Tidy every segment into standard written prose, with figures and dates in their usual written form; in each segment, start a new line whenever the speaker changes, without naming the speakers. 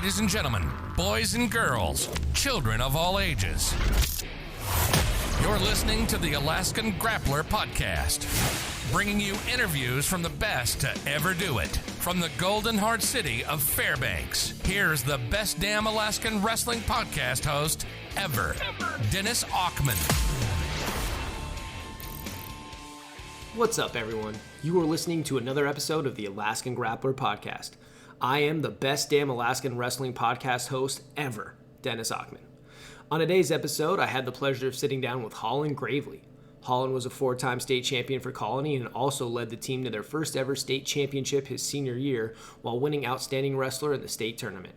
Ladies and gentlemen, boys and girls, children of all ages, you're listening to the Alaskan Grappler podcast, bringing you interviews from the best to ever do it. From the Golden Heart City of Fairbanks, here's the best damn Alaskan wrestling podcast host ever, Dennis Ackman.
What's up, everyone? You are listening to another episode of the Alaskan Grappler podcast. I am the best damn Alaskan wrestling podcast host ever, Dennis Ackman. On today's episode, I had the pleasure of sitting down with Hollan Gravley. Hollan was a four-time state champion for Colony and also led the team to their first ever state championship his senior year while winning Outstanding Wrestler in the state tournament.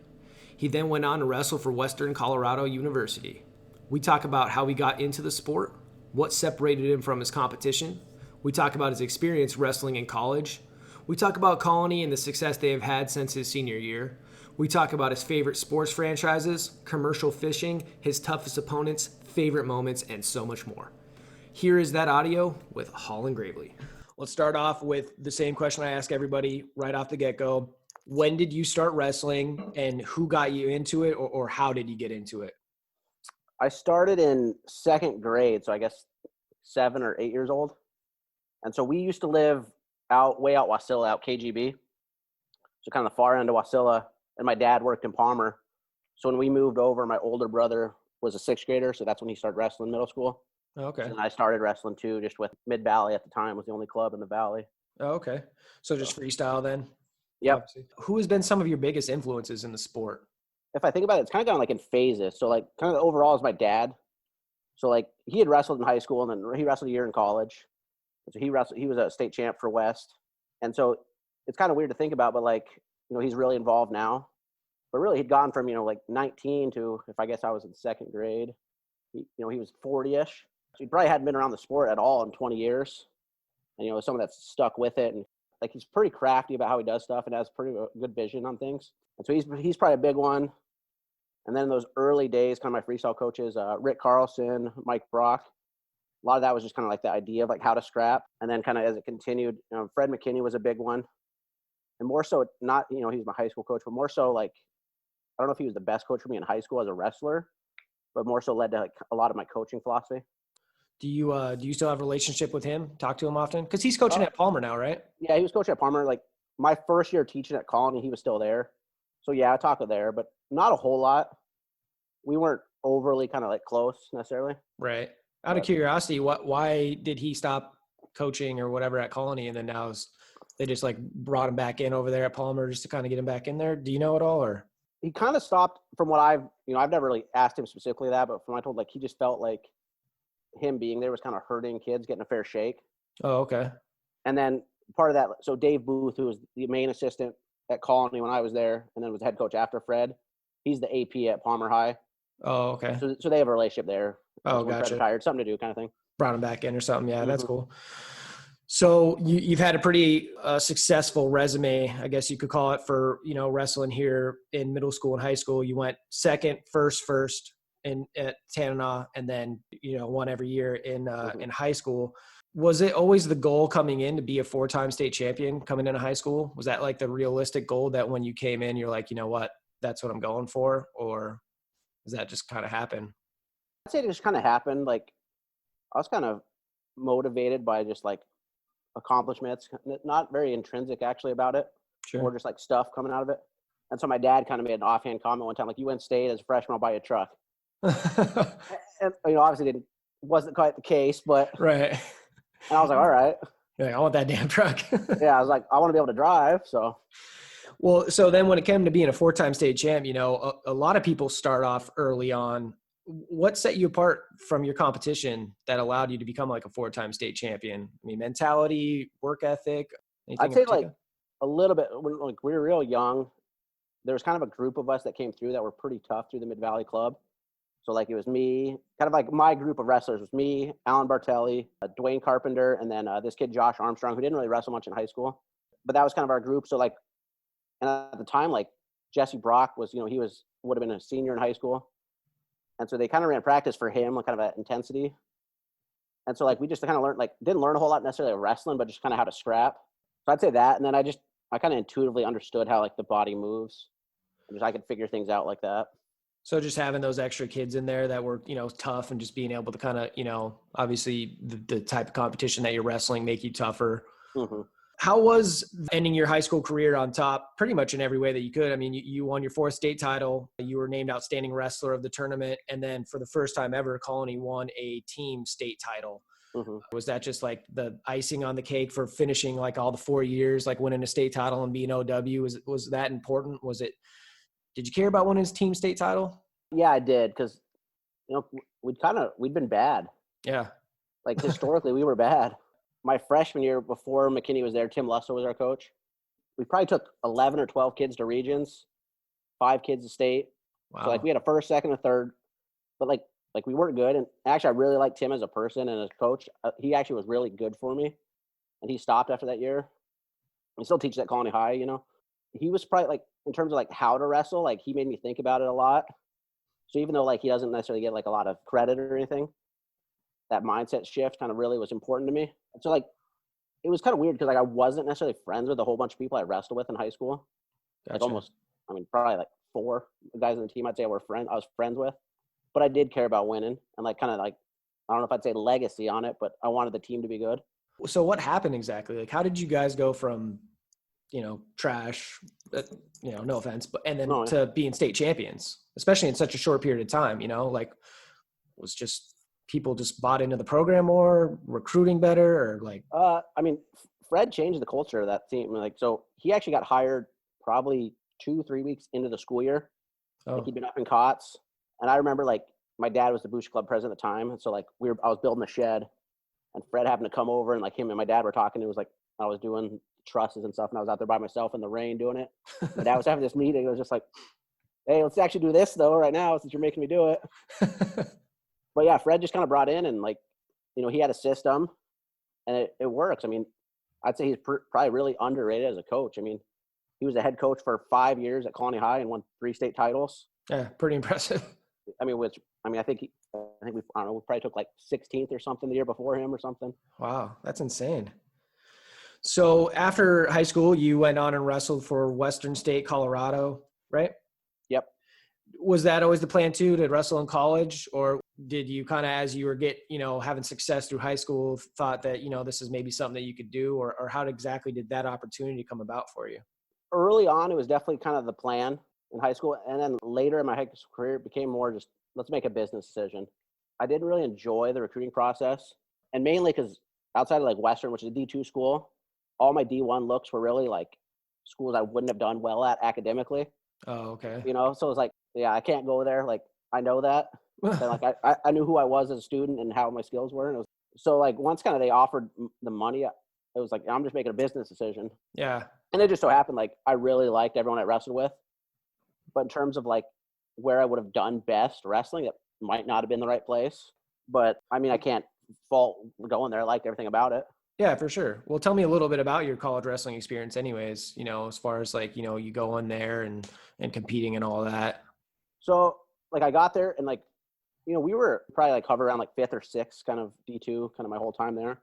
He then went on to wrestle for Western Colorado University. We talk about how he got into the sport, what separated him from his competition. We talk about his experience wrestling in college. We talk about Colony and the success they have had since his senior year. We talk about his favorite sports franchises, commercial fishing, his toughest opponents, favorite moments, and so much more. Here is that audio with Hollan Gravley. Let's start off with the same question I ask everybody right off the get-go. When did you start wrestling and who got you into it, or how did you get into it?
I started in second grade, so I guess 7 or 8 years old. And so we used to live way out Wasilla, out KGB. So kind of the far end of Wasilla. And my dad worked in Palmer. So when we moved over, my older brother was a sixth grader. So that's when he started wrestling in middle school.
Okay.
And I started wrestling too, just with Mid-Valley at the time. Was the only club in the Valley.
Okay. So just freestyle then?
Yep.
Obviously. Who has been some of your biggest influences in the sport?
If I think about it, it's kind of gone like in phases. So like kind of overall is my dad. So like he had wrestled in high school and then he wrestled a year in college. So he was a state champ for West. And so it's kind of weird to think about, but like, he's really involved now. But really he'd gone from, like 19 to, if I guess I was in second grade, he was 40-ish. So he probably hadn't been around the sport at all in 20 years. And, someone that's stuck with it. And like, he's pretty crafty about how he does stuff and has pretty good vision on things. And so he's probably a big one. And then in those early days, kind of my freestyle coaches, Rick Carlson, Mike Brock, a lot of that was just kind of like the idea of like how to scrap. And then kind of as it continued, Fred McKinney was a big one. And more so not, he's my high school coach, but more so like, I don't know if he was the best coach for me in high school as a wrestler, but more so led to like a lot of my coaching philosophy. Do
you still have a relationship with him? Talk to him often? Because he's coaching at Palmer now, right?
Yeah, he was coaching at Palmer. Like my first year teaching at Colony, he was still there. So yeah, I talked with there, but not a whole lot. We weren't overly kind of like close necessarily.
Right. Out of curiosity, why did he stop coaching or whatever at Colony, and then now they just like brought him back in over there at Palmer just to kind of get him back in there? Do you know at all, or?
He kind of stopped from what I've never really asked him specifically that, but from what I told, like he just felt like him being there was kind of hurting kids getting a fair shake.
Oh, okay. And
then part of that, so Dave Booth, who was the main assistant at Colony when I was there, and then was head coach after Fred, he's the AP at Palmer High.
Oh, okay.
So they have a relationship there.
Oh, gotcha.
Retired, something to do kind of thing.
Brought him back in or something. Yeah, that's cool. So you've had a pretty successful resume, I guess you could call it, for, wrestling here in middle school and high school. You went second, first at Tanana, and then, won every year in high school. Was it always the goal coming in to be a 4-time state champion coming into high school? Was that like the realistic goal that when you came in, you're like, you know what, that's what I'm going for? Or does that just kind of happen?
I'd say it just kind of happened. Like I was kind of motivated by just like accomplishments, not very intrinsic actually about it.
Sure.
Or just like stuff coming out of it. And so my dad kind of made an offhand comment one time, like, you win state as a freshman, I'll buy you a truck. And obviously wasn't quite the case, but
right.
And I was like, all right.
You're like, I want that damn truck.
Yeah, I was like, I want to be able to drive. So
well, so then when it came to being a 4-time state champ, a lot of people start off early on. What set you apart from your competition that allowed you to become like a 4-time state champion? I mean, mentality, work ethic, anything?
I'd say like a little bit. When like we were real young, there was kind of a group of us that came through that were pretty tough through the Mid-Valley Club. So like it was me, kind of like my group of wrestlers was me, Alan Bartelli, Dwayne Carpenter, and then this kid Josh Armstrong, who didn't really wrestle much in high school, but that was kind of our group. So like, and at the time, like Jesse Brock was, he would have been a senior in high school. And so they kind of ran practice for him, like kind of at intensity. And so like we just kind of learned, like didn't learn a whole lot necessarily of wrestling, but just kind of how to scrap. So I'd say that. And then I kind of intuitively understood how like the body moves. Just I could figure things out like that.
So just having those extra kids in there that were, tough, and just being able to kind of, obviously the type of competition that you're wrestling make you tougher.
Mm-hmm.
How was ending your high school career on top pretty much in every way that you could? I mean, you won your 4th state title. You were named outstanding wrestler of the tournament. And then for the first time ever, Colony won a team state title.
Mm-hmm.
Was that just like the icing on the cake for finishing like all the 4 years, like winning a state title and being OW? Was that important? Did you care about winning his team state title?
Yeah, I did. Cause we'd been bad.
Yeah.
Like historically we were bad. My freshman year before McKinney was there, Tim Luster was our coach. We probably took 11 or 12 kids to regions, 5 kids to state.
Wow.
So like we had a first, second, and third, but like we weren't good. And actually I really liked Tim as a person and as coach. He actually was really good for me. And he stopped after that year. He still teaches at Colony High, He was probably like, in terms of like how to wrestle, like he made me think about it a lot. So even though like he doesn't necessarily get like a lot of credit or anything, that mindset shift kind of really was important to me. And so like, it was kind of weird because like I wasn't necessarily friends with a whole bunch of people I wrestled with in high school.
Gotcha.
Like almost, probably like 4 guys on the team I'd say I was friends with. But I did care about winning and like kind of like, I don't know if I'd say legacy on it, but I wanted the team to be good.
So what happened exactly? Like, how did you guys go from, trash, no offense, but, and then to being state champions, especially in such a short period of time, was just people just bought into the program more, recruiting better, or like?
Fred changed the culture of that team. Like, so he actually got hired probably 2-3 weeks into the school year.
Oh.
Like he'd been up in Cots. And I remember like my dad was the Boosh Club president at the time. And so like I was building a shed and Fred happened to come over and like him and my dad were talking. It was like, I was doing trusses and stuff and I was out there by myself in the rain doing it. My dad was having this meeting. It was just like, hey, let's actually do this though right now since you're making me do it. But yeah, Fred just kind of brought in and like, he had a system and it works. I'd say he's probably really underrated as a coach. He was a head coach for 5 years at Colony High and won 3 state titles.
Yeah, pretty impressive.
I think we probably took like 16th or something the year before him or something.
Wow, that's insane. So after high school, you went on and wrestled for Western State, Colorado, right?
Yep.
Was that always the plan too, to wrestle in college? Or did you kind of, as you were having success through high school, thought that, this is maybe something that you could do, or how exactly did that opportunity come about for you?
Early on, it was definitely kind of the plan in high school. And then later in my high school career, it became more just, let's make a business decision. I didn't really enjoy the recruiting process. And mainly because outside of like Western, which is a D2 school, all my D1 looks were really like schools I wouldn't have done well at academically.
Oh, okay.
So it was like, yeah, I can't go there. Like, I know that. And like, I knew who I was as a student and how my skills were. And so like once kind of they offered the money, it was like, I'm just making a business decision.
Yeah.
And it just so happened, like, I really liked everyone I wrestled with. But in terms of like where I would have done best wrestling, it might not have been the right place. But I can't fault going there. I liked everything about it.
Yeah, for sure. Well, tell me a little bit about your college wrestling experience anyways, as far as like, you go in there and competing and all that.
So like I got there and like, we were probably like hover around like 5th or 6th kind of D2 kind of my whole time there.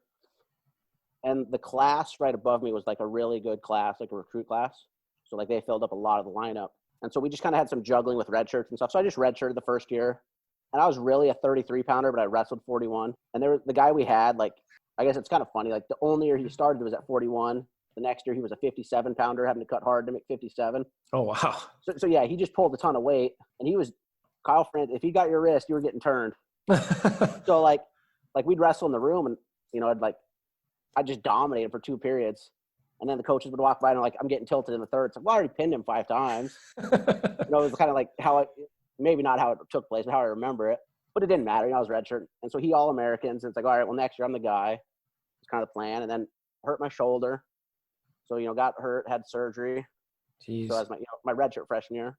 And the class right above me was like a really good class, like a recruit class. So like they filled up a lot of the lineup. And so we just kind of had some juggling with red shirts and stuff. So I just redshirted the first year. And I was really a 33 pounder, but I wrestled 41. And the guy we had, like, I guess it's kind of funny. Like the only year he started was at 41. The next year he was a 57 pounder, having to cut hard to make 57.
Oh, wow.
So yeah, he just pulled a ton of weight. And he was, Kyle Friend, if he got your wrist, you were getting turned. So like we'd wrestle in the room and, I'd just dominated for 2 periods. And then the coaches would walk by and like, I'm getting tilted in the third. It's like, well, I already pinned him 5 times. It was kind of like maybe not how it took place, but how I remember it. But it didn't matter. I was redshirt. And so he All-Americans. And it's like, all right, well, next year I'm the guy. It's kind of the plan. And then hurt my shoulder. So, got hurt, had surgery.
Jeez.
So as my redshirt freshman year.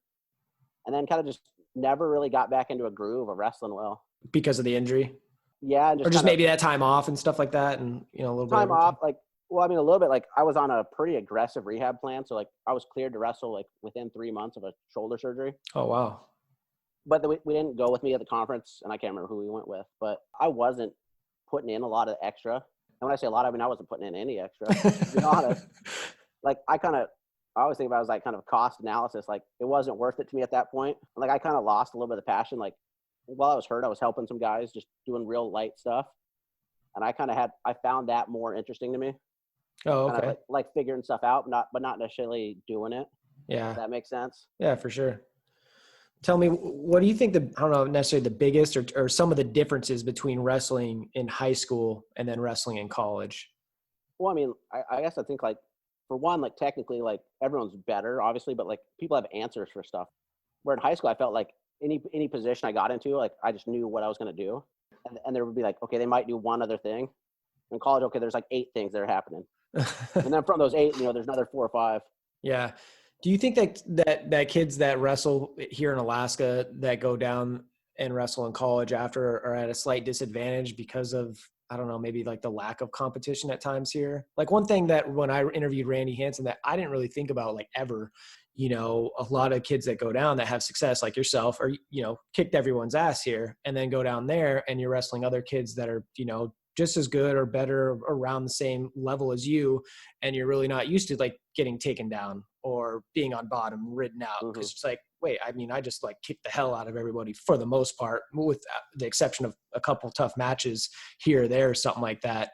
And then kind of just never really got back into a groove of wrestling well.
Because of the injury?
Yeah. And
or just maybe that time off and stuff like that. And, a little bit.
Time off. Like, well, a little bit. Like I was on a pretty aggressive rehab plan. So like I was cleared to wrestle like within 3 months of a shoulder surgery.
Oh, wow.
But we didn't go with me at the conference, and I can't remember who we went with. But I wasn't putting in a lot of extra. And when I say a lot, I wasn't putting in any extra, to be honest. Like, I kind of I always think about it as like kind of cost analysis. Like it wasn't worth it to me at that point. Like I kind of lost a little bit of the passion. Like while I was hurt, I was helping some guys just doing real light stuff. And I found that more interesting to me.
Oh,
Kind
okay.
of like figuring stuff out, but not necessarily doing it.
Yeah.
If that makes sense.
Yeah, for sure. Tell me, what do you think I don't know necessarily the biggest or some of the differences between wrestling in high school and then wrestling in college?
Well, I mean, I guess I think like for one, like technically like everyone's better, obviously, but like people have answers for stuff. Where in high school, I felt like any position I got into, like I just knew what I was going to do. And there would be like, okay, they might do one other thing. In college, okay, there's like 8 things that are happening. And then from those 8, there's another 4 or 5.
Yeah. Do you think that kids that wrestle here in Alaska that go down and wrestle in college after are at a slight disadvantage because of, I don't know, maybe like the lack of competition at times here? Like one thing that when I interviewed Randy Hansen that I didn't really think about like ever, a lot of kids that go down that have success like yourself or, kicked everyone's ass here and then go down there and you're wrestling other kids that are, just as good or better around the same level as you. And you're really not used to like getting taken down or being on bottom ridden out.
Mm-hmm.
Cause it's like, wait, I mean, I just like kicked the hell out of everybody for the most part, with the exception of a couple tough matches here or there or something like that.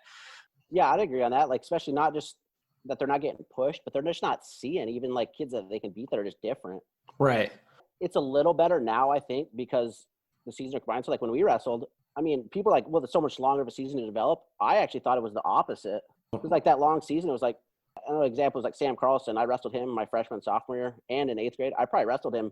Yeah, I'd agree on that. Like, especially not just that they're not getting pushed, but they're just not seeing even like kids that they can beat that are just different.
Right.
It's a little better now, I think, because the season are combined. So like when we wrestled, I mean, people are like, well, it's so much longer of a season to develop. I actually thought it was the opposite. It was like that long season. It was like, I know examples like Sam Carlson. I wrestled him my freshman, sophomore year and in 8th grade. I probably wrestled him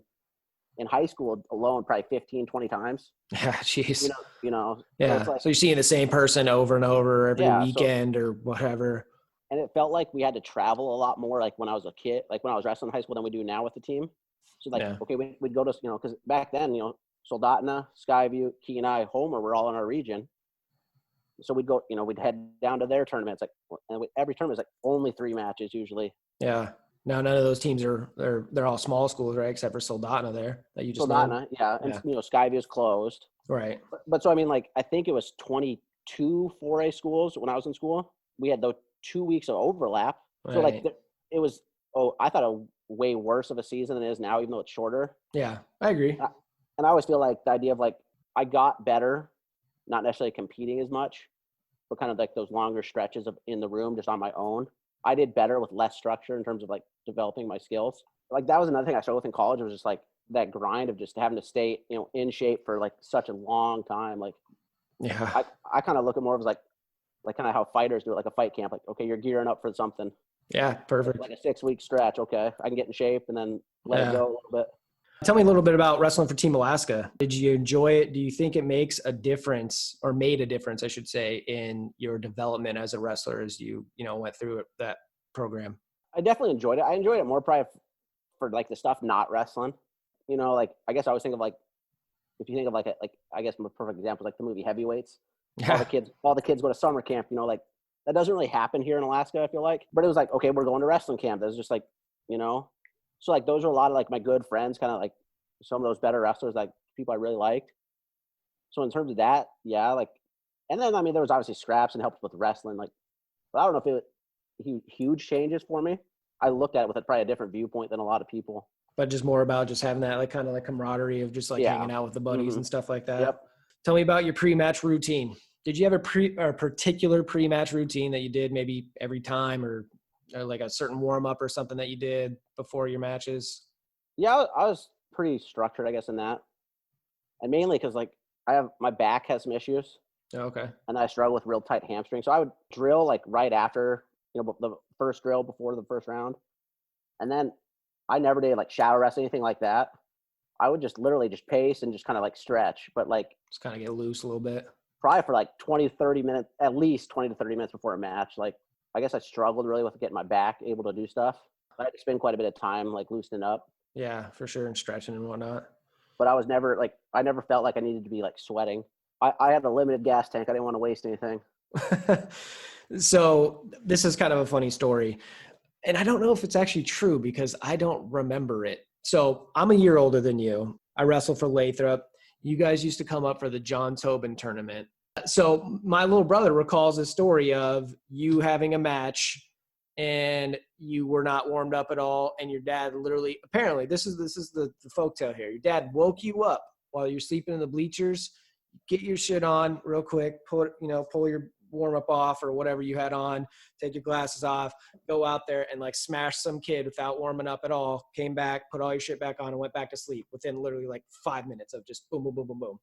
in high school alone probably 15, 20 times.
Yeah, jeez.
Yeah.
So you're seeing the same person over and over every weekend or whatever.
And it felt like we had to travel a lot more like when I was a kid, like when I was wrestling in high school than we do now with the team. So like, okay, we'd go to, because back then, Soldotna, Skyview, Kenai, Homer were all in our region. So we'd go, we'd head down to their tournaments. Every tournament is like only 3 matches usually.
Yeah. Now none of those teams they're all small schools, right? Except for Soldotna there that you just
Soldotna,
named.
yeah. And Skyview is closed.
Right.
But so I mean, like I think it was 22 4A schools when I was in school. We had those 2 weeks of overlap.
Right.
So like it was. I thought a way worse of a season than it is now, even though it's shorter.
Yeah, I agree.
And I always feel like the idea of like I got better, not necessarily competing as much, but kind of like those longer stretches of in the room just on my own. I did better with less structure in terms of like developing my skills. Like that was another thing I struggled with in college was just like that grind of just having to stay, in shape for like such a long time. Like,
yeah,
I kind of look at more of as like kind of how fighters do it, like a fight camp. Like, okay, you're gearing up for something.
Yeah, perfect.
Like a 6-week stretch. Okay, I can get in shape and then let it go a little bit.
Tell me a little bit about wrestling for Team Alaska. Did you enjoy it? Do you think it makes a difference or made a difference, I should say, in your development as a wrestler as you went through that program?
I definitely enjoyed it. I enjoyed it more probably for like the stuff not wrestling. Like I guess I always think of like, if you think of like I guess my perfect example is like the movie Heavyweights.
Yeah.
All the kids go to summer camp, like that doesn't really happen here in Alaska, I feel like. But it was like, okay, we're going to wrestling camp. That was just like, so like those are a lot of like my good friends, kind of like some of those better wrestlers, like people I really liked. So in terms of that, yeah, like, and then I mean there was obviously scraps and helped with wrestling, like, but I don't know if it huge changes for me. I looked at it with probably a different viewpoint than a lot of people.
But just more about just having that like kind of like camaraderie of just like hanging out with the buddies and stuff like that.
Yep.
Tell me about your pre-match routine. Did you have a particular pre-match routine that you did maybe every time or like a certain warm-up or something that you did before your matches?
Yeah, I was pretty structured, I guess, in that. And mainly because like my back has some issues.
Okay. And
I struggle with real tight hamstrings. So I would drill like right after, the first drill before the first round. And then I never did like shadow rest, anything like that. I would just literally just pace and just kind of like stretch, but like
just kind of get loose a little bit.
Probably for like 20 to 30 minutes, at least 20 to 30 minutes before a match. Like, I guess I struggled really with getting my back able to do stuff. I had to spend quite a bit of time like loosening up.
Yeah, for sure. And stretching and whatnot.
But I never felt like I needed to be like sweating. I had a limited gas tank. I didn't want to waste anything.
So this is kind of a funny story. And I don't know if it's actually true because I don't remember it. So I'm a year older than you. I wrestle for Lathrop. You guys used to come up for the John Tobin tournament. So my little brother recalls a story of you having a match and you were not warmed up at all, and your dad literally, apparently, this is the folktale here. Your dad woke you up while you're sleeping in the bleachers, get your shit on real quick, pull your warm up off or whatever you had on, take your glasses off, go out there and like smash some kid without warming up at all, came back, put all your shit back on and went back to sleep within literally like 5 minutes of just boom, boom, boom, boom, boom.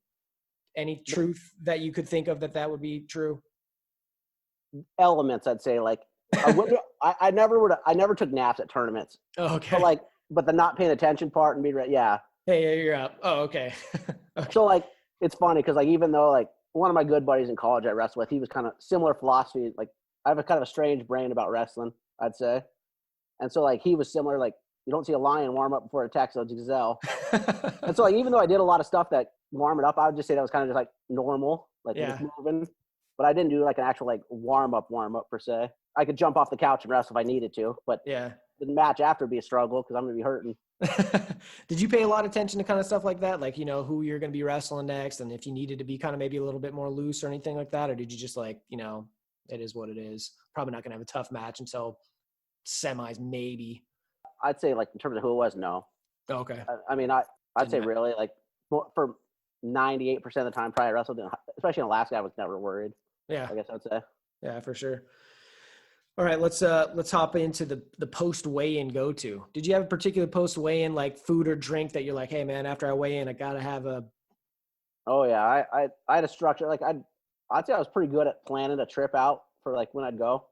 Any truth that you could think of that would be true?
Elements, I'd say. Like I never took naps at tournaments.
Oh, okay.
But the not paying attention part and being right. Yeah.
Hey, you're up. Oh, okay. Okay.
So like, it's funny because like, even though like one of my good buddies in college I wrestled with, he was kind of similar philosophy. Like I have a kind of a strange brain about wrestling, I'd say. And so like, he was similar. Like you don't see a lion warm up before it attacks a gazelle. And so like, even though I did a lot of stuff that warm it up, I would just say that was kind of just like normal, like just moving. But I didn't do like an actual like warm up per se. I could jump off the couch and wrestle if I needed to, but the match after would be a struggle because I'm going to be hurting.
Did you pay a lot of attention to kind of stuff like that? Like, who you're going to be wrestling next, and if you needed to be kind of maybe a little bit more loose or anything like that? Or did you just like, it is what it is? Probably not going to have a tough match until semis, maybe.
I'd say like in terms of who it was, no.
Okay.
I'd say really like for 98% of the time probably I wrestled, especially in Alaska, I was never worried.
Yeah.
I guess I'd say.
Yeah, for sure. All right, let's hop into the post weigh-in go-to. Did you have a particular post weigh-in like food or drink that you're like, hey man, after I weigh in, I gotta have a?
Oh yeah, I had a structure. Like I'd say I was pretty good at planning a trip out for like when I'd go.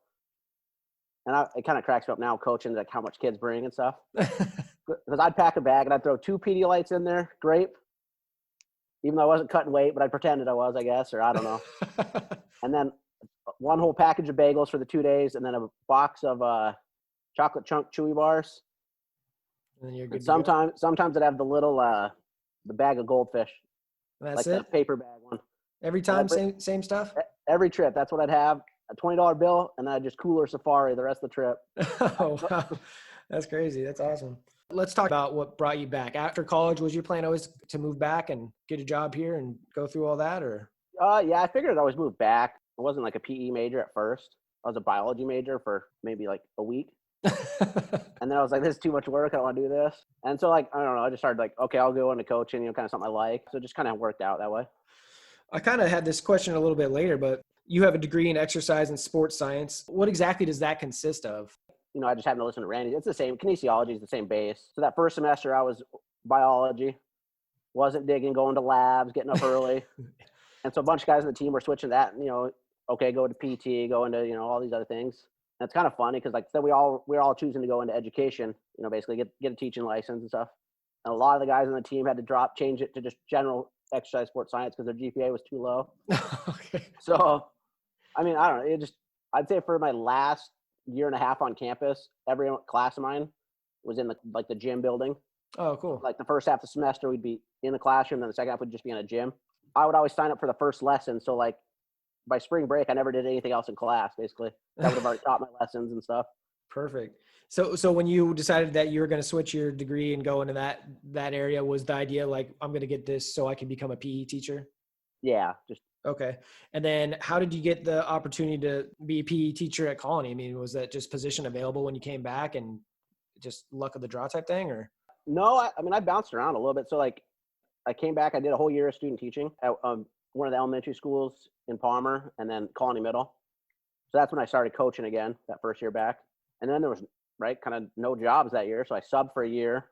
And it kind of cracks me up now coaching like how much kids bring and stuff. Because I'd pack a bag and I'd throw 2 Pedialytes in there, grape. Even though I wasn't cutting weight, but I pretended I was, I guess, or I don't know. And then 1 whole package of bagels for the 2 days, and then a box of chocolate chunk chewy bars.
And then you're good.
Sometimes I'd have the little the bag of goldfish.
That's
like
it.
The paper bag one.
Every time, same stuff.
Every trip, that's what I'd have. A $20 bill, and then I'd just cooler safari the rest of the trip.
Oh wow, that's crazy. That's awesome. Let's talk about what brought you back after college. Was your plan always to move back and get a job here and go through all that, or?
Yeah, I figured I'd always move back. I wasn't like a PE major at first. I was a biology major for maybe like a week. And then I was like, this is too much work. I don't want to do this. And so like, I don't know. I just started like, okay, I'll go into coaching, kind of something I like. So it just kind of worked out that way.
I kind of had this question a little bit later, but you have a degree in exercise and sports science. What exactly does that consist of?
I just happened to listen to Randy. It's the same. Kinesiology is the same base. So that first semester I was biology, wasn't digging, going to labs, getting up early. And so a bunch of guys on the team were switching that and, okay, go to PT, go into, all these other things. And it's kind of funny because like I said, we're all choosing to go into education, basically get a teaching license and stuff. And a lot of the guys on the team had to change it to just general exercise sports science because their GPA was too low.
Okay.
So, I don't know. I'd say for my last year and a half on campus, every class of mine was in the gym building.
Oh, cool.
Like the first half of the semester, we'd be in the classroom, then the second half would just be in a gym. I would always sign up for the first lesson. So like by spring break, I never did anything else in class, basically. I would have already taught my lessons and stuff.
Perfect. So when you decided that you were going to switch your degree and go into that area, was the idea like, I'm going to get this so I can become a PE teacher?
Yeah.
Okay. And then how did you get the opportunity to be a PE teacher at Colony? Was that just position available when you came back and just luck of the draw type thing, or?
No, I bounced around a little bit. So like I came back, I did a whole year of student teaching at one of the elementary schools in Palmer and then Colony Middle. So that's when I started coaching again that first year back. And then there was kind of no jobs that year. So I subbed for a year.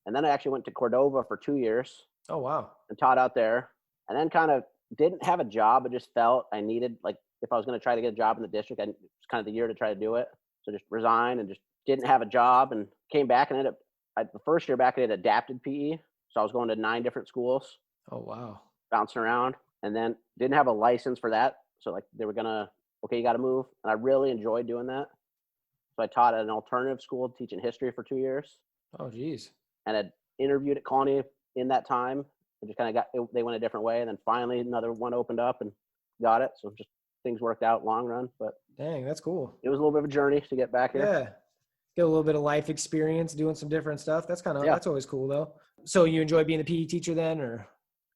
And then I actually went to Cordova for 2 years.
Oh, wow.
And taught out there. And then kind of didn't have a job, but just felt I needed, like, if I was going to try to get a job in the district, it's kind of the year to try to do it. So just resigned and just didn't have a job and came back and ended up, the first year back, I did adapted PE. So I was going to 9 different schools.
Oh, wow.
Bouncing around. And then didn't have a license for that. So like they were going to, okay, you got to move. And I really enjoyed doing that. So I taught at an alternative school teaching history for 2 years.
Oh, geez.
And I interviewed at Colony in that time. I just kind of they went a different way. And then finally another one opened up and got it. So just things worked out long run. But
dang, that's cool.
It was a little bit of a journey to get back here.
Yeah. Get a little bit of life experience doing some different stuff. That's that's always cool though. So you enjoy being the PE teacher then, or?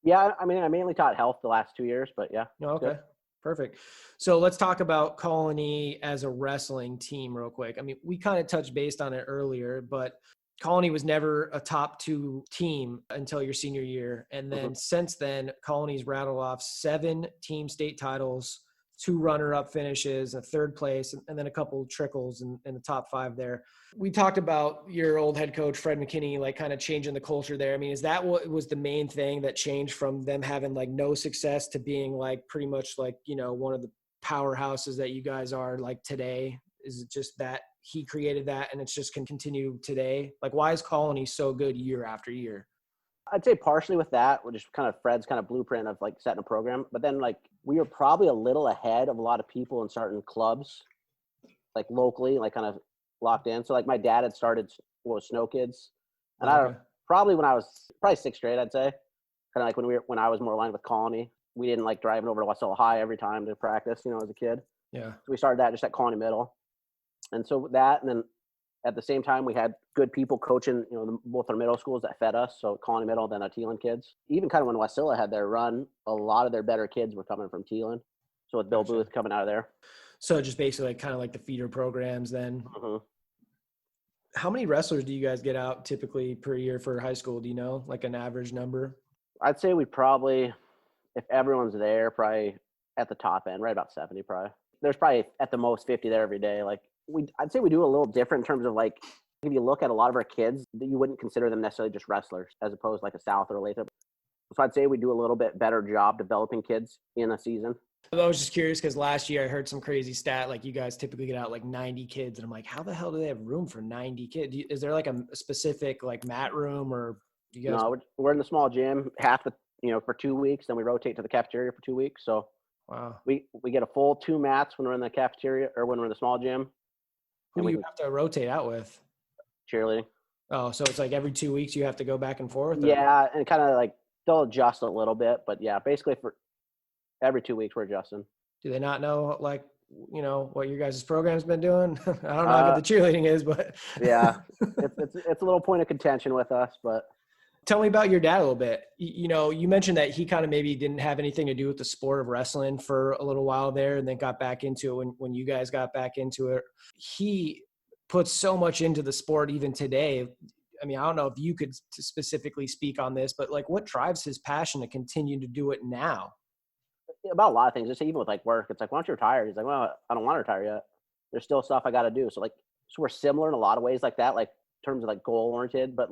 Yeah. I mainly taught health the last 2 years, but yeah.
Oh, okay. Good. Perfect. So let's talk about Colony as a wrestling team real quick. I mean, we kind of touched based on it earlier, but Colony was never a top 2 team until your senior year. And then since then, Colony's rattled off 7 team state titles, 2 runner-up finishes, a 3rd place, and then a couple trickles in the top 5 there. We talked about your old head coach, Fred McKinney, like kind of changing the culture there. I mean, is that what was the main thing that changed from them having like no success to being like pretty much like, you know, one of the powerhouses that you guys are like today? Is it just that he created that and it's just can continue today? Like, why is Colony so good year after year?
I'd say partially with that, which is kind of Fred's kind of blueprint of like setting a program. But then like we were probably a little ahead of a lot of people in certain clubs, like locally, like kind of locked in. So like my dad had started Snow Kids, and probably when I was probably 6th grade, I'd say, kind of like when I was more aligned with Colony. We didn't like driving over to Westell High every time to practice, you know, as a kid.
Yeah.
So we started that just at Colony Middle, and so that, and then at the same time we had good people coaching, you know, both our middle schools that fed us. So Colony Middle, then our Teelan kids. Even kind of when Wasilla had their run, a lot of their better kids were coming from Teelan. So with Bill Booth coming out of there.
So just basically like, kind of like the feeder programs then. How many wrestlers do you guys get out typically per year for high school? Do you know, like an average number?
I'd say we probably, if everyone's there, probably at the top end, right about 70 probably. There's probably at the most 50 there every day. Like I'd say we do a little different in terms of like, if you look at a lot of our kids, you wouldn't consider them necessarily just wrestlers as opposed to like a South or a Lathrop. So I'd say we do a little bit better job developing kids in a season.
I was just curious because last year I heard some crazy stat, like you guys typically get out like 90 kids. And I'm like, how the hell do they have room for 90 kids? Is there like a specific like mat room or do you guys?
No, we're in the small gym for 2 weeks. Then we rotate to the cafeteria for 2 weeks. So
wow,
we get a full 2 mats when we're in the cafeteria or when we're in the small gym.
Who do you have to rotate out with?
Cheerleading.
Oh, so it's like every 2 weeks you have to go back and forth? Or?
Yeah, and kind of like they'll adjust a little bit, but yeah, basically for every 2 weeks we're adjusting.
Do they not know like, you know, what your guys' program's been doing? I don't know how good the cheerleading is, but
yeah, it's a little point of contention with us, but.
Tell me about your dad a little bit. You know, you mentioned that he kind of maybe didn't have anything to do with the sport of wrestling for a little while there and then got back into it when you guys got back into it. He puts so much into the sport even today. I mean, I don't know if you could specifically speak on this, but like what drives his passion to continue to do it now?
About a lot of things, just even with like work, it's like, why don't you retire? He's like, well, I don't want to retire yet. There's still stuff I got to do. So we're similar in a lot of ways like that, like in terms of like goal oriented, but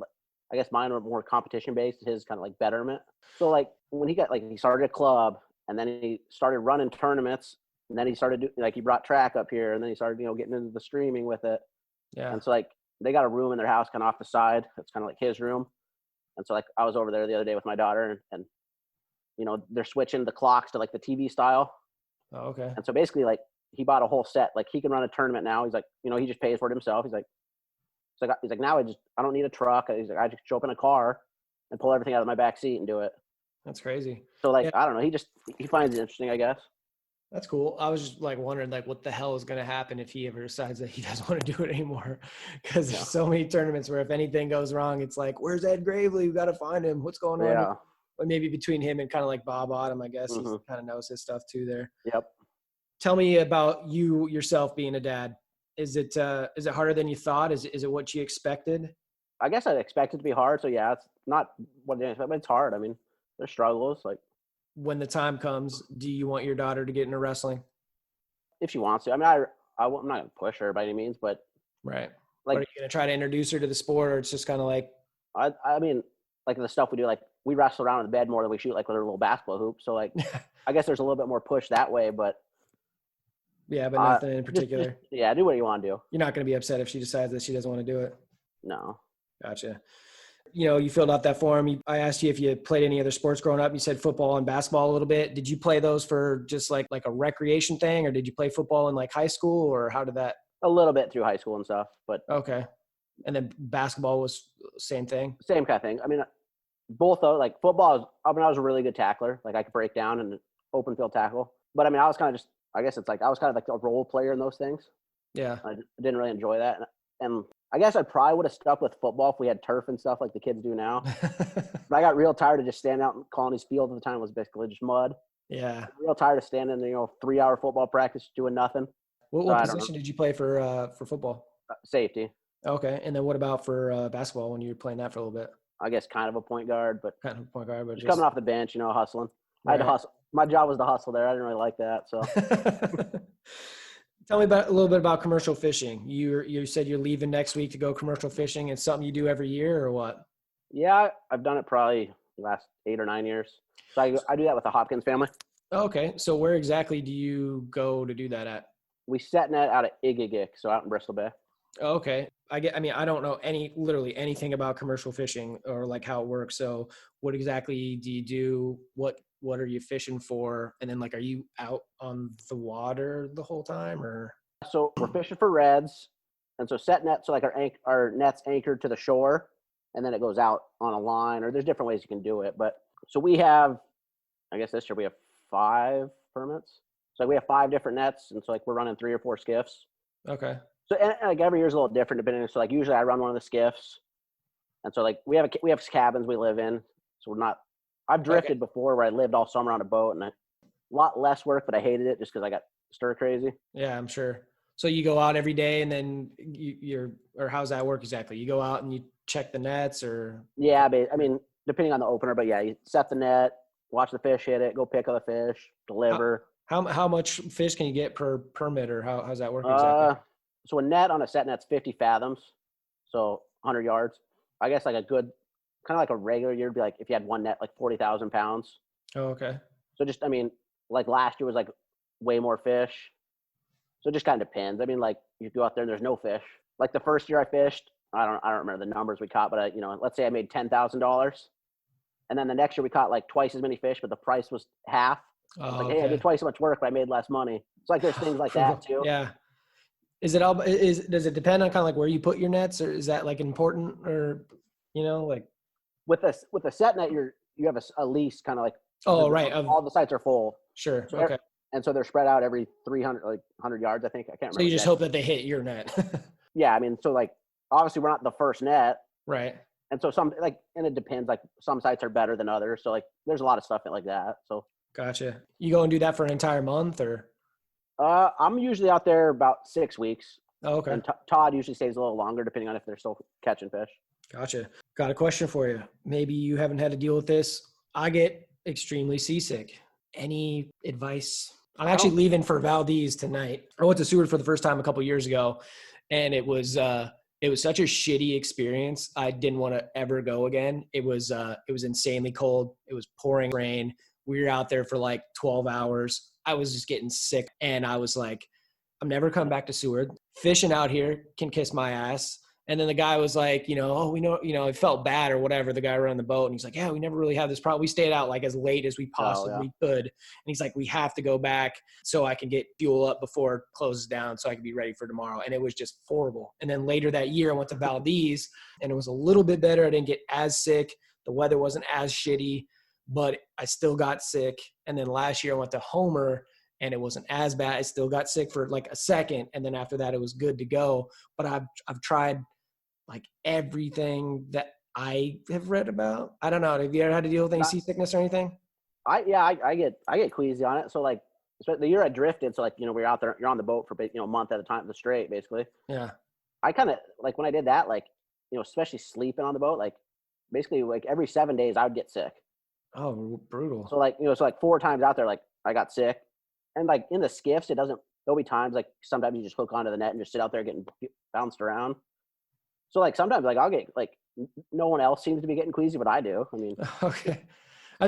I guess mine are more competition based. His kind of like betterment. So like when he started a club and then he started running tournaments and then he started he brought track up here and then he started, you know, getting into the streaming with it.
Yeah.
And so like they got a room in their house kind of off the side. It's kind of like his room. And so like I was over there the other day with my daughter and you know, they're switching the clocks to like the TV style.
Oh, okay.
And so basically like he bought a whole set. Like he can run a tournament now. He's like, you know, he just pays for it himself. He's like now I don't need a truck. He's like, I just show up in a car and pull everything out of my back seat and do it.
That's crazy.
So like, yeah. I don't know. He finds it interesting, I guess.
That's cool. I was just like wondering like what the hell is going to happen if he ever decides that he doesn't want to do it anymore. Cause there's so many tournaments where if anything goes wrong, it's like, where's Ed Gravley? We got to find him. What's going on?
Yeah.
But maybe between him and kind of like Bob Autumn, I guess he kind of knows his stuff too there.
Yep.
Tell me about you yourself being a dad. Is it harder than you thought? Is it what you expected?
I guess I expected it to be hard. So yeah, it's not what I expected, but it's hard. I mean, there's struggles. Like
when the time comes, do you want your daughter to get into wrestling?
If she wants to. I mean, I'm not going to push her by any means, but
right.
Like,
are you going to try to introduce her to the sport, or it's just kind of like?
I mean, like the stuff we do, like we wrestle around in the bed more than we shoot like with our little basketball hoop. So like, I guess there's a little bit more push that way, but.
Yeah, but nothing in particular.
Just, do what you want to do.
You're not going to be upset if she decides that she doesn't want to do it.
No.
Gotcha. You know, you filled out that form. I asked you if you played any other sports growing up. You said football and basketball a little bit. Did you play those for just like a recreation thing, or did you play football in like high school, or how did that?
A little bit through high school and stuff, but.
Okay. And then basketball was same thing?
Same kind of thing. I mean, both though, like football, I was a really good tackler. Like I could break down and open field tackle. But I mean, I was kind of just, I guess it's like, I was kind of like a role player in those things.
Yeah.
I didn't really enjoy that. And I guess I probably would have stuck with football if we had turf and stuff like the kids do now. But I got real tired of just standing out in Colony's field at the time. It was basically just mud.
Yeah.
I'm real tired of standing, 3-hour football practice doing nothing.
What position did you play for football?
Safety.
Okay. And then what about for basketball when you were playing that for a little bit?
I guess kind of a point guard, but
Kind of point guard, but
just coming off the bench, hustling. I had to
right.
hustle. My job was to hustle there. I didn't really like that. So
Tell me a little bit about commercial fishing. You said you're leaving next week to go commercial fishing. It's something you do every year or what?
yeah, I've done it probably the last 8 or 9 years. So I do that with the Hopkins family.
Okay. So where exactly do you go to do that at?
We set net out at Igigik, so out in Bristol Bay.
Okay. I don't know literally anything about commercial fishing or like how it works. So what exactly do you do? What are you fishing for? And then like, are you out on the water the whole time or?
So we're fishing for reds. And so set net, so like our net's anchored to the shore, and then it goes out on a line, or there's different ways you can do it. But so we have, I guess this year we have 5 permits. So we have 5 different nets. And so like we're running 3 or 4 skiffs.
Okay.
So and like every year's a little different depending. So like usually I run one of the skiffs, and so like we have cabins we live in. So we're not. I've drifted before where I lived all summer on a boat, and a lot less work, but I hated it just because I got stir crazy.
Yeah, I'm sure. So you go out every day, and then or how's that work exactly? You go out and you check the nets, or?
Yeah, I mean depending on the opener, but yeah, you set the net, watch the fish hit it, go pick other fish, deliver.
How much fish can you get per permit, or how's that work exactly?
So a net on a set net's 50 fathoms, so 100 yards. I guess like a good, kind of like a regular year would be like if you had one net, like 40,000 pounds.
Oh, okay.
So just, I mean, like last year was like way more fish. So it just kind of depends. I mean, like you go out there and there's no fish. Like the first year I fished, I don't remember the numbers we caught, but let's say I made $10,000, and then the next year we caught like twice as many fish, but the price was half. It's like, hey, I did twice as much work, but I made less money. It's like there's things like that too.
Yeah. Does it depend on kind of like where you put your nets, or is that like important, or like
with a set net you have a lease kind of like
right,
all the sites are full.
Sure.
So
okay.
And so they're spread out every 300 like 100 yards, I think. I can't remember.
So you just hope that they hit your net.
Yeah, I mean, so like obviously we're not the first net.
Right.
And so and it depends, like some sites are better than others. So like there's a lot of stuff like that. So
gotcha. You go and do that for an entire month, or?
I'm usually out there about 6 weeks.
Oh, okay.
And Todd usually stays a little longer depending on if they're still catching fish.
Gotcha. Got a question for you. Maybe you haven't had to deal with this. I get extremely seasick. Any advice? I'm actually leaving for Valdez tonight. I went to Seward for the first time a couple years ago, and it was such a shitty experience. I didn't want to ever go again. It was insanely cold. It was pouring rain. We were out there for like 12 hours. I was just getting sick, and I was like, I'm never coming back to Seward. Fishing out here can kiss my ass. And then the guy was like, we know, it felt bad or whatever, the guy running the boat. And he's like, yeah, we never really have this problem. We stayed out like as late as we possibly could. And he's like, we have to go back so I can get fuel up before it closes down so I can be ready for tomorrow. And it was just horrible. And then later that year I went to Valdez, and it was a little bit better. I didn't get as sick. The weather wasn't as shitty, but I still got sick. And then last year I went to Homer, and it wasn't as bad. I still got sick for like a second. And then after that, it was good to go. But I've tried like everything that I have read about. I don't know. Have you ever had to deal with any seasickness or anything?
I get queasy on it. So like the year I drifted, so like, we were out there, you're on the boat for, a month at a time, the straight basically.
Yeah.
I kind of like when I did that, like, especially sleeping on the boat, like basically like every 7 days I would get sick.
Oh, brutal.
So like, so like 4 times out there, like I got sick. And like in the skiffs, there'll be times like sometimes you just hook onto the net and just sit out there getting bounced around. So like sometimes like I'll get like no one else seems to be getting queasy, but I do. I mean,
okay.
I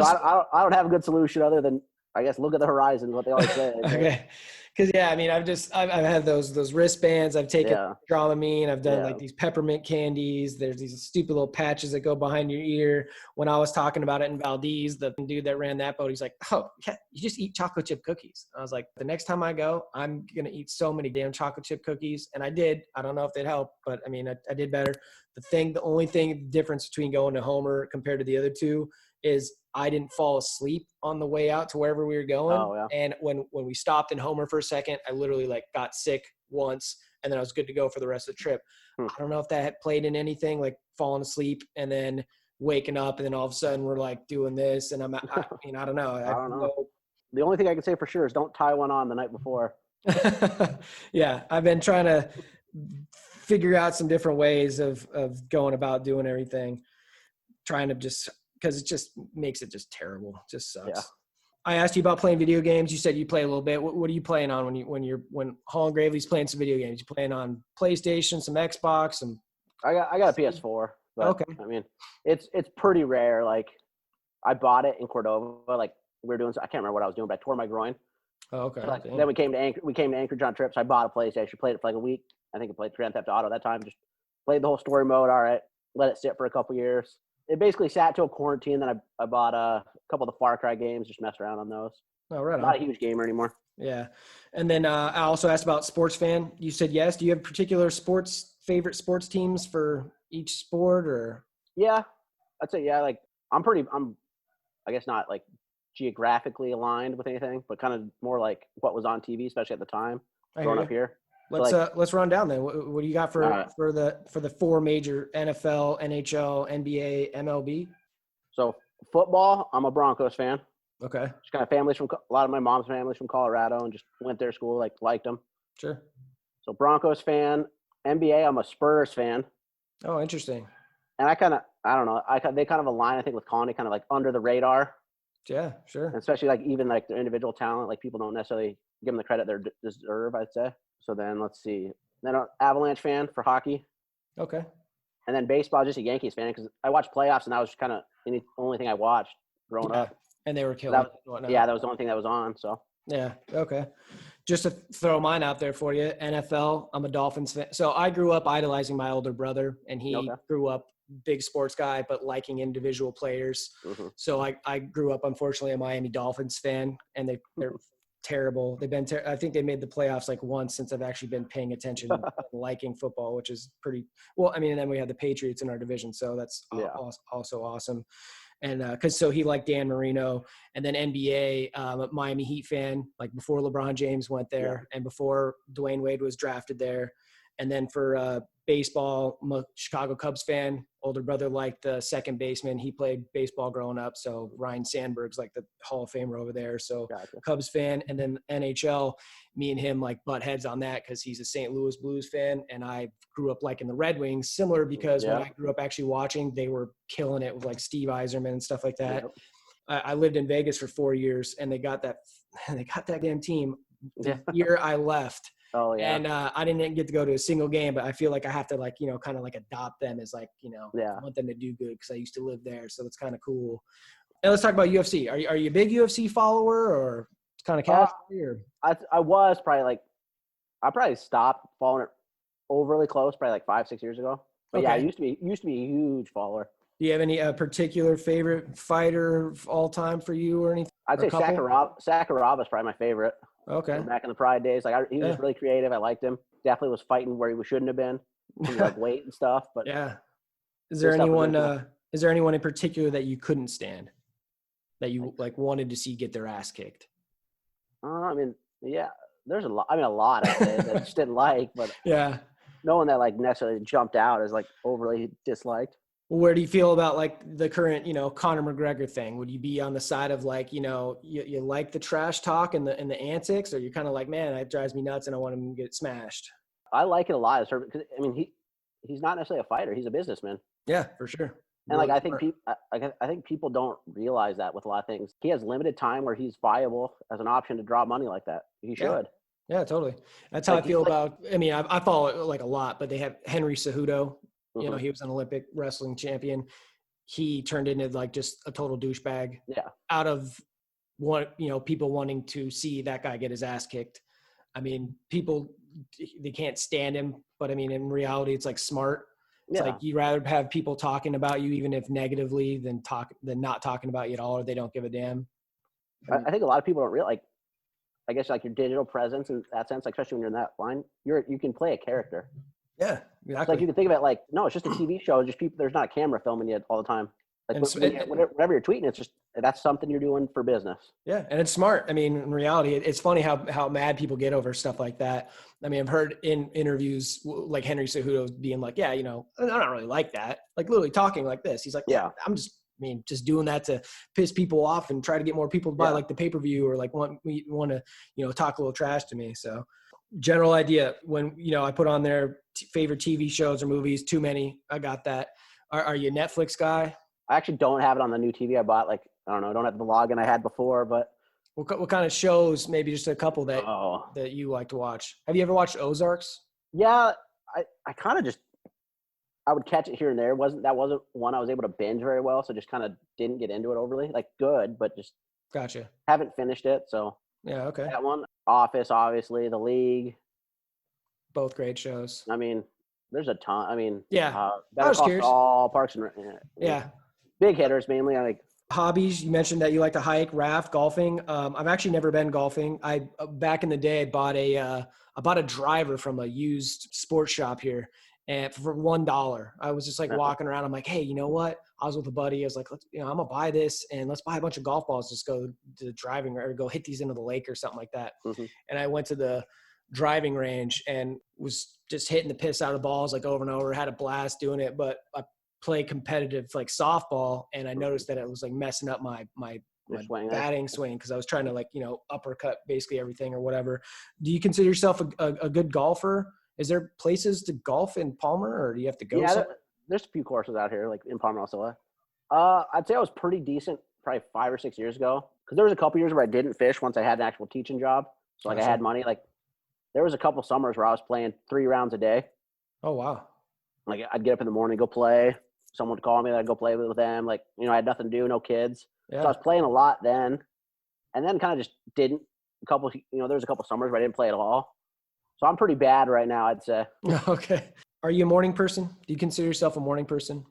don't have a good solution other than I guess look at the horizon, what they always say.
Okay. Because yeah, I mean, I've had those wristbands. I've taken Dramamine. I've done like these peppermint candies. There's these stupid little patches that go behind your ear. When I was talking about it in Valdez, the dude that ran that boat, he's like, "Oh, yeah, you just eat chocolate chip cookies." I was like, "The next time I go, I'm gonna eat so many damn chocolate chip cookies." And I did. I don't know if they'd help, but I mean, I did better. The only difference between going to Homer compared to the other two is I didn't fall asleep on the way out to wherever we were going.
Oh, yeah.
And when we stopped in Homer for a second, I literally like got sick once, and then I was good to go for the rest of the trip. I don't know if that had played in anything, like falling asleep and then waking up, and then all of a sudden we're like doing this, and I don't know. I don't know.
The only thing I can say for sure is don't tie one on the night before.
Yeah, I've been trying to figure out some different ways of going about doing everything, trying to just because it just makes it just terrible. Just sucks.
Yeah.
I asked you about playing video games. You said you play a little bit. What are you playing on when Hollan Gravley's playing some video games? You playing on PlayStation, some Xbox, some?
I got a PS4. But,
Okay.
I mean, it's pretty rare. Like, I bought it in Cordova. Like, we were doing. I can't remember what I was doing, but I tore my groin.
Oh, okay.
So, like, then we came to Anchorage on trips. I bought a PlayStation, played it for like a week. I think I played Grand Theft Auto that time. Just played the whole story mode. All right, let it sit for a couple years. It basically sat till quarantine. Then I bought a couple of the Far Cry games. Just messed around on those.
Oh, right on.
Not a huge gamer anymore.
Yeah. And then I also asked about sports fan. You said yes. Do you have particular favorite sports teams for each sport or?
Yeah, I'd say yeah. Like I'm I guess not like geographically aligned with anything, but kind of more like what was on TV, especially at the time growing up here.
Let's run down then. What do you got for the four major NFL, NHL, NBA, MLB?
So football, I'm a Broncos fan.
Okay.
Just kind of a lot of my mom's family's from Colorado and just went there to school, like liked them.
Sure.
So Broncos fan. NBA, I'm a Spurs fan.
Oh, interesting.
And I don't know, they kind of align, I think, with Connie, kind of like under the radar.
Yeah, sure.
And especially like even like their individual talent, like people don't necessarily give them the credit they deserve, I'd say. So then let's see. Then an Avalanche fan for hockey.
Okay.
And then baseball, just a Yankees fan because I watched playoffs and that was kind of the only thing I watched growing up.
And they were killing
it. Yeah, that was the only thing that was on. So
yeah, okay. Just to throw mine out there for you, NFL, I'm a Dolphins fan. So I grew up idolizing my older brother, and he grew up big sports guy, but liking individual players. Mm-hmm. So I grew up, unfortunately, a Miami Dolphins fan, and they're terrible. They've been I think they made the playoffs like once since I've actually been paying attention and liking football, which is pretty well. I mean, and then we had the Patriots in our division, so that's also awesome. And so he liked Dan Marino, and then NBA, Miami Heat fan, like before LeBron James went there, and before Dwayne Wade was drafted there. And then for baseball, I'm a Chicago Cubs fan. Older brother liked the second baseman. He played baseball growing up, so Ryan Sandberg's like the Hall of Famer over there. So Cubs fan. And then NHL, me and him like butt heads on that because he's a St. Louis Blues fan, and I grew up liking the Red Wings. Similar because when I grew up actually watching, they were killing it with like Steve Yzerman and stuff like that. Yep. I lived in Vegas for 4 years, and they got that damn team the year I left.
Oh yeah.
And I didn't get to go to a single game, but I feel like I have to like, kind of like adopt them as like, I want them to do good because I used to live there. So it's kind of cool. And let's talk about UFC. Are you a big UFC follower or kind of casual?
I was probably like, I probably stopped following it overly close, probably like 5-6 years ago. But yeah, I used to be a huge follower.
Do you have any particular favorite fighter of all time for you or anything?
I'd say Sakuraba is probably my favorite.
Okay.
Back in the Pride days, like he was really creative. I liked him. Definitely was fighting where he shouldn't have been, like weight and stuff. But
is there anyone in particular that you couldn't stand, that you like wanted to see get their ass kicked?
I mean, there's a lot. I mean, a lot of it that I just didn't like, but no one that like necessarily jumped out as like overly disliked.
Where do you feel about like the current, Conor McGregor thing? Would you be on the side of like, you like the trash talk and the antics, or you're kind of like, man, that drives me nuts and I want him to get smashed?
I like it a lot. Because I mean, he's not necessarily a fighter; he's a businessman.
Yeah, for sure.
And like I think people don't realize that with a lot of things. He has limited time where he's viable as an option to draw money like that. He should.
Yeah, totally. That's how I feel about. I mean, I follow it like a lot, but they have Henry Cejudo. Mm-hmm. He was an Olympic wrestling champion. He turned into like just a total douchebag. Yeah. Out of people wanting to see that guy get his ass kicked. I mean, people, they can't stand him, but I mean, in reality, it's like smart. It's like you'd rather have people talking about you, even if negatively, than not talking about you at all, or they don't give a damn.
I think a lot of people don't realize, I guess, like your digital presence in that sense, like especially when you're in that line, you can play a character.
Yeah, exactly.
It's like you can think of it like, no, it's just a TV show. Just people. There's not a camera filming you all the time. Like whatever you're tweeting, it's just that's something you're doing for business.
Yeah, and it's smart. I mean, in reality, it's funny how mad people get over stuff like that. I mean, I've heard in interviews like Henry Cejudo being like, I don't really like that. Like literally talking like this. He's like, I'm just mean, just doing that to piss people off and try to get more people to buy like the pay-per-view or like want to, talk a little trash to me. So general idea when, I put on their favorite TV shows or movies, too many. I got that. Are you a Netflix guy?
I actually don't have it on the new TV I bought. Like, I don't know. I don't have the login I had before, but.
What kind of shows, maybe just a couple that you like to watch? Have you ever watched Ozarks?
Yeah, I kind of just, I would catch it here and there. That wasn't one I was able to binge very well, so just kind of didn't get into it overly. Like, good, but just
Gotcha.
haven't finished it. So
yeah, okay.
That one, Office, obviously, The League.
Both great shows.
I mean, there's a ton. I mean,
I
Better
was
Call
curious.
Saul, Parks and
yeah,
big hitters mainly. I like
hobbies. You mentioned that you like to hike, raft, golfing. I've actually never been golfing. Back in the day, I bought a driver from a used sports shop here, and for $1. I was just like walking around. I'm like, hey, you know what? I was with a buddy. I was like, I'm gonna buy this and let's buy a bunch of golf balls. Just go to the driving or go hit these into the lake or something like that.
Mm-hmm.
And I went to the driving range and was just hitting the piss out of balls like over and over. Had a blast doing it, but I play competitive like softball, and I noticed that it was like messing up my batting swing because I was trying to uppercut basically everything or whatever. Do you consider yourself a good golfer? Is there places to golf in Palmer, or do you have to go?
Yeah, there's a few courses out here like in Palmer, Minnesota. I'd say I was pretty decent probably 5 or 6 years ago, because there was a couple years where I didn't fish once I had an actual teaching job. So like I had money. Like there was a couple summers where I was playing 3 rounds a day.
Oh wow!
Like I'd get up in the morning, go play. Someone would call me, I'd go play with them. Like, I had nothing to do, no kids. Yeah. So I was playing a lot then, and then kind of just didn't. There was a couple summers where I didn't play at all. So I'm pretty bad right now, I'd say.
Okay. Are you a morning person? Do you consider yourself a morning person?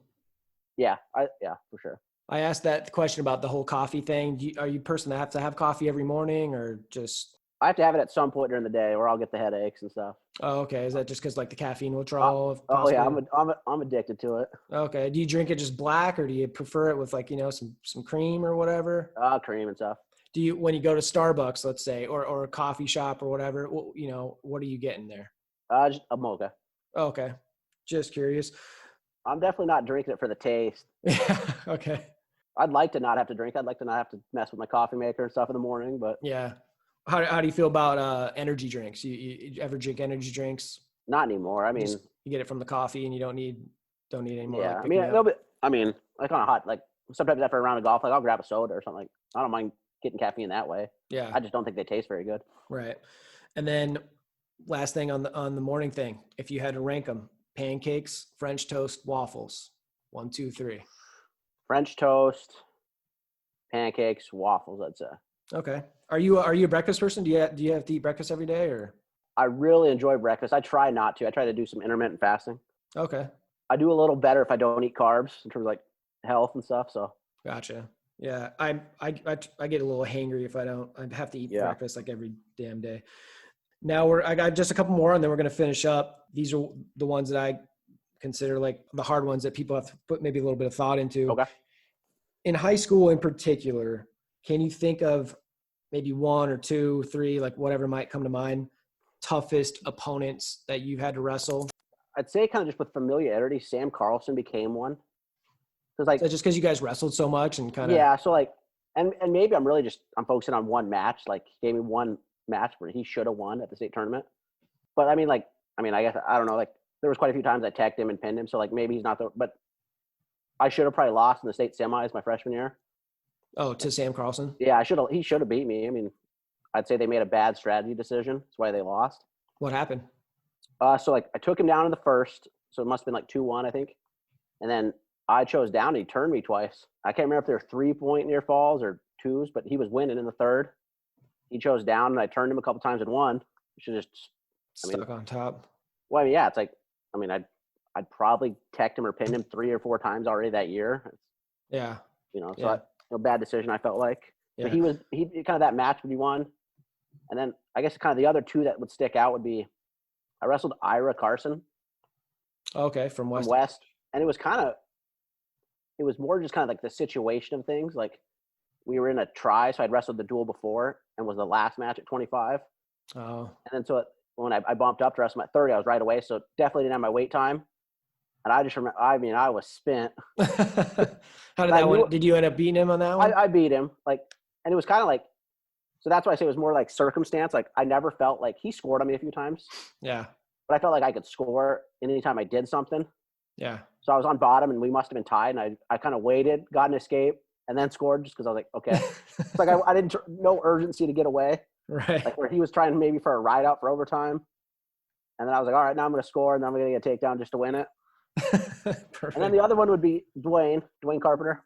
Yeah, for sure.
I asked that question about the whole coffee thing. Are you a person that have to have coffee every morning, or just?
I have to have it at some point during the day, or I'll get the headaches and stuff.
Oh, okay. Is that just because like the caffeine withdrawal?
Oh yeah, I'm addicted to it.
Okay. Do you drink it just black, or do you prefer it with like some cream or whatever?
Cream and stuff.
Do you, when you go to Starbucks, let's say, or a coffee shop or whatever, what are you getting there?
Just a mocha.
Okay. Just curious.
I'm definitely not drinking it for the taste.
Okay.
I'd like to not have to drink. I'd like to not have to mess with my coffee maker and stuff in the morning, but.
Yeah. How do you feel about energy drinks? You ever drink energy drinks?
Not anymore. I mean,
you get it from the coffee and you don't need any more.
Yeah. Like on a hot, like sometimes after a round of golf, like I'll grab a soda or something. Like I don't mind getting caffeine that way.
Yeah.
I just don't think they taste very good.
Right. And then last thing on the morning thing, if you had to rank them, pancakes, French toast, waffles, 1, 2, 3.
French toast, pancakes, waffles, I'd say.
Okay. Are you a breakfast person? Do you have to eat breakfast every day, or?
I really enjoy breakfast. I try not to. I try to do some intermittent fasting.
Okay.
I do a little better if I don't eat carbs in terms of like health and stuff. So.
Gotcha. Yeah. I get a little hangry if I don't. I have to eat breakfast like every damn day. Now I got just a couple more, and then we're going to finish up. These are the ones that I consider like the hard ones that people have to put maybe a little bit of thought into.
Okay.
In high school in particular, can you think of maybe 1 or 2, 3, like whatever might come to mind, toughest opponents that you've had to wrestle?
I'd say kind of just with familiarity, Sam Carlson became one.
Because like, just because you guys wrestled so much and kind of.
Yeah. So like, and maybe I'm focusing on one match. Like he gave me one match where he should have won at the state tournament. But I guess, I don't know, like there was quite a few times I tagged him and pinned him. So like maybe he's not but I should have probably lost in the state semis my freshman year.
Oh, to Sam Carlson?
Yeah, he should have beat me. I mean, I'd say they made a bad strategy decision. That's why they lost.
What happened?
So like I took him down in the first, so it must have been like 2-1, I think. And then I chose down and he turned me twice. I can't remember if they were 3-point near falls or 2s, but he was winning in the third. He chose down and I turned him a couple times and won. Should just
stuck on top.
Well, I mean, yeah, it's like, I mean, I'd probably teched him or pinned him 3 or 4 times already that year.
Yeah.
So bad decision, I felt like.
Yeah.
But he kind of that match would be one. And then I guess kind of the other 2 that would stick out would be I wrestled Ira Carson.
Okay, from West.
And it was more just kind of like the situation of things. Like we were in a try, so I'd wrestled the duel before and was the last match at 25.
Oh.
And then so when I bumped up to wrestle him at 30, I was right away. So definitely didn't have my wait time. And I just remember, I mean, I was spent.
How did that one? Did you end up beating him on that one?
I beat him. Like, and it was kind of like, so that's why I say it was more like circumstance. Like, I never felt like he scored on me a few times.
Yeah.
But I felt like I could score anytime I did something.
Yeah.
So I was on bottom and we must have been tied. And I kind of waited, got an escape, and then scored just because I was like, okay. It's like I didn't, no urgency to get away.
Right.
Like where he was trying maybe for a ride out for overtime. And then I was like, all right, now I'm going to score. And then I'm going to get a takedown just to win it.
Perfect.
And then the other one would be Dwayne Carpenter.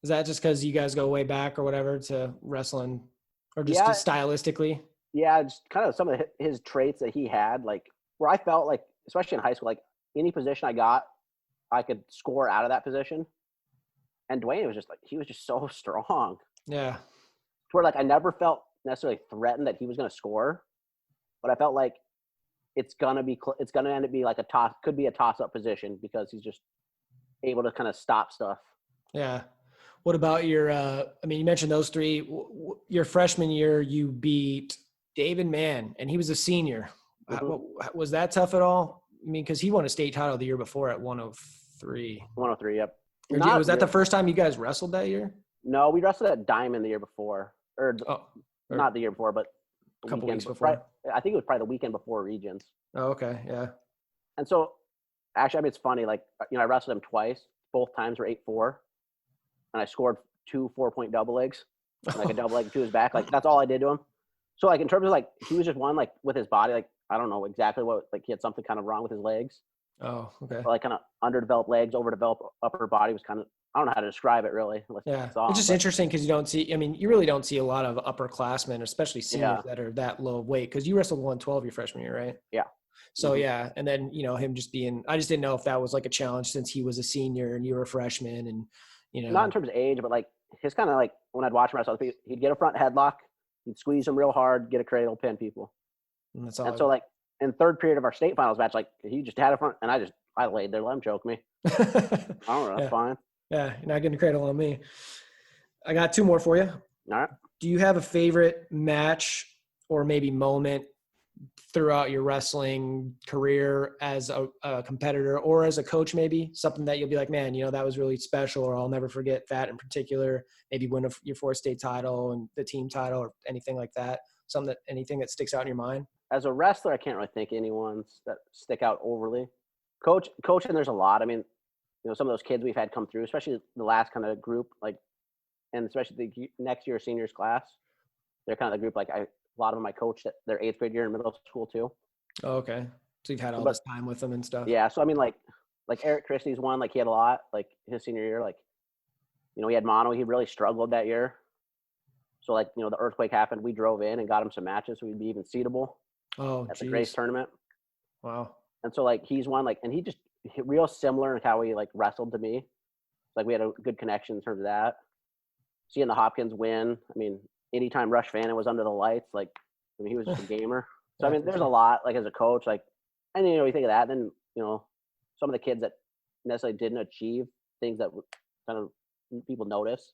Is that just because you guys go way back or whatever to wrestling, or just stylistically?
Yeah, just kind of some of his traits that he had, like where I felt like, especially in high school, like any position I got, I could score out of that position. And Dwayne was just like, he was just so strong.
Yeah.
To where like I never felt necessarily threatened that he was going to score, but I felt like it's going to end up being like could be a toss up position because he's just able to kind of stop stuff.
Yeah. What about your, I mean, you mentioned those three. Your freshman year, you beat David Mann, and he was a senior. Mm-hmm. Was that tough at all? I mean, because he won a state title the year before at 103.
103, yep.
Was that the first time you guys wrestled that year?
No, we wrestled at Diamond the year before. Or not the year before, but
a couple weeks before.
I think it was probably the weekend before Regions.
Oh, okay, yeah.
And so, actually, I mean, it's funny. Like, I wrestled him twice. Both times were 8-4. And I scored 2 4-point double legs. Like a double leg to his back. Like, that's all I did to him. So, like, in terms of, like, he was just one, like, with his body, like, I don't know exactly what, like, he had something kind of wrong with his legs.
Oh, okay.
But, like, kind of underdeveloped legs, overdeveloped upper body was kind of, I don't know how to describe it, really.
Yeah. It's just interesting because you really don't see a lot of upperclassmen, especially seniors that are that low of weight. Because you wrestled 112 your freshman year, right?
Yeah.
So, yeah. And then, him just I just didn't know if that was, like, a challenge since he was a senior and you were a freshman and,
Not in terms of age, but, like, his kind of, like, when I'd watch him wrestle, he'd get a front headlock, he'd squeeze him real hard, get a cradle, pin people.
And that's all.
And so, like, in third period of our state finals match, like, he just had a front, and I laid there, let him choke me. I don't know, that's fine.
Yeah, you're not getting a cradle on me. I got 2 more for you.
All right.
Do you have a favorite match or maybe moment throughout your wrestling career as a competitor or as a coach, maybe something that you'll be like, man, that was really special, or I'll never forget that in particular, maybe win your 4th state title and the team title or anything like that, anything that sticks out in your mind?
As a wrestler, I can't really think anyone's that stick out overly. Coaching, there's a lot. I mean, some of those kids we've had come through, especially the last kind of group, like, and especially the next year seniors class, they're kind of the group, like, a lot of them I coached at their 8th grade year in middle school too.
Oh, okay. So you've had all this time with them and stuff.
Yeah. So, I mean, like Eric Christie's one, like, he had a lot, like, his senior year, like, he had mono. He really struggled that year. So, like, the earthquake happened. We drove in and got him some matches so he'd be even seatable at the Grace tournament.
Wow.
And so, like, he's one, like, and he just real similar in how he, like, wrestled to me. Like, we had a good connection in terms of that. Seeing the Hopkins win, I mean, anytime Rush Fannin was under the lights, like, I mean, he was just a gamer. So, I mean, there's a lot, like, as a coach, like, and, you think of that, then, some of the kids that necessarily didn't achieve things that kind of people notice,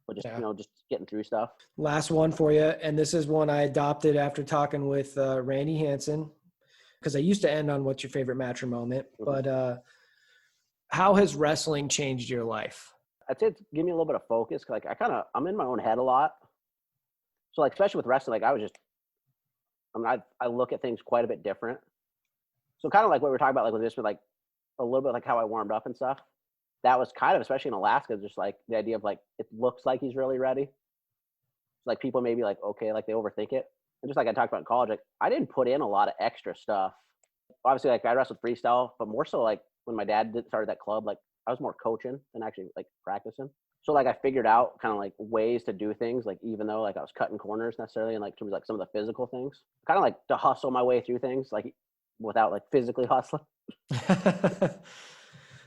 but just, just getting through stuff.
Last one for you, and this is one I adopted after talking with Randy Hansen, because I used to end on what's your favorite match or moment, but how has wrestling changed your life?
I'd say it's give me a little bit of focus. Like, I'm in my own head a lot. So, like, especially with wrestling, like, I look at things quite a bit different. So kind of like what we were talking about, like with this, with like a little bit like how I warmed up and stuff. That was kind of, especially in Alaska, just like the idea of like, it looks like he's really ready. So, like, people may be like, okay, like they overthink it. And just like I talked about in college, like, I didn't put in a lot of extra stuff. Obviously, like, I wrestled freestyle, but more so like when my dad started that club, like, I was more coaching than actually like practicing. So, like, I figured out kind of like ways to do things, like, even though like I was cutting corners necessarily, and like terms of like some of the physical things, kind of like to hustle my way through things, like without like physically hustling.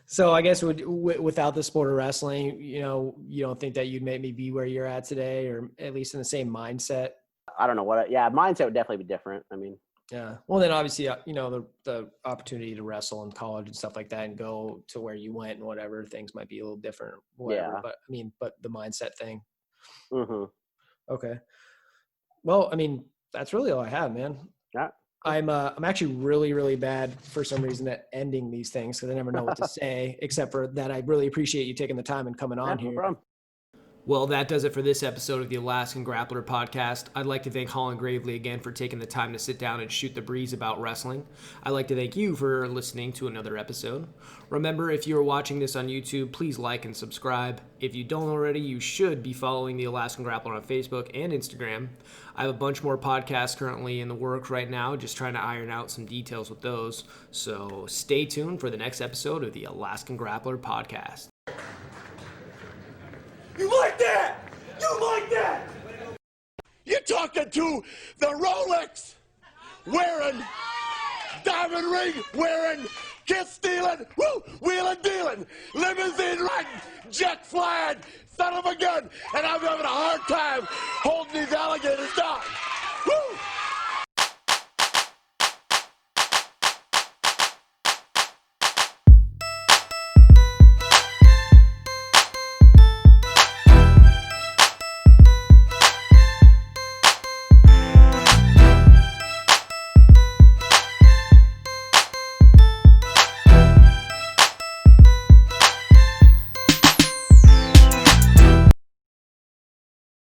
So I guess without the sport of wrestling, you don't think that you'd maybe be where you're at today, or at least in the same mindset?
I don't know mindset would definitely be different. I mean,
yeah. Well, then obviously, the opportunity to wrestle in college and stuff like that and go to where you went and whatever, things might be a little different, whatever. Yeah. But the mindset thing.
Mm-hmm.
Okay. Well, I mean, that's really all I have, man.
Yeah.
I'm actually really, really bad for some reason at ending these things because I never know what to say, except for that I really appreciate you taking the time and coming on here.
No problem.
Well, that does it for this episode of the Alaskan Grappler podcast. I'd like to thank Hollan Gravley again for taking the time to sit down and shoot the breeze about wrestling. I'd like to thank you for listening to another episode. Remember, if you are watching this on YouTube, please like and subscribe. If you don't already, you should be following the Alaskan Grappler on Facebook and Instagram. I have a bunch more podcasts currently in the works right now, just trying to iron out some details with those. So stay tuned for the next episode of the Alaskan Grappler podcast.
You like that? You like that? You're talking to the Rolex wearing, diamond ring wearing, kiss stealing, wheeling dealing, limousine riding, jet flying, son of a gun, and I'm having a hard time holding these alligators down.